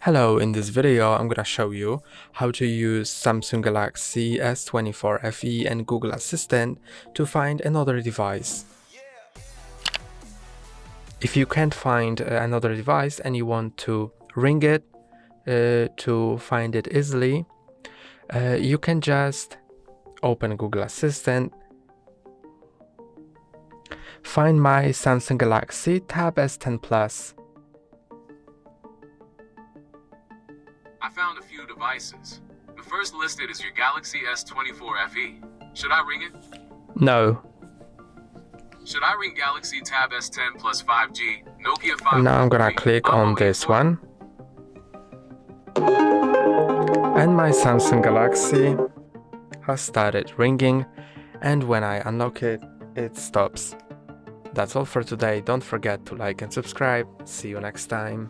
Hello, in this video I'm gonna show you how to use Samsung Galaxy S24 FE and Google Assistant to find another device. If you can't find another device and you want to ring it to find it easily, you can just open Google Assistant, find my Samsung Galaxy Tab S10 Plus. I found a few devices. The first listed is your Galaxy S24 FE. Should I ring it? No. Should I ring Galaxy Tab S10 plus 5G, Nokia 5? Now I'm gonna click on this one. And my Samsung Galaxy has started ringing, and when I unlock it, it stops. That's all for today. Don't forget to like and subscribe. See you next time.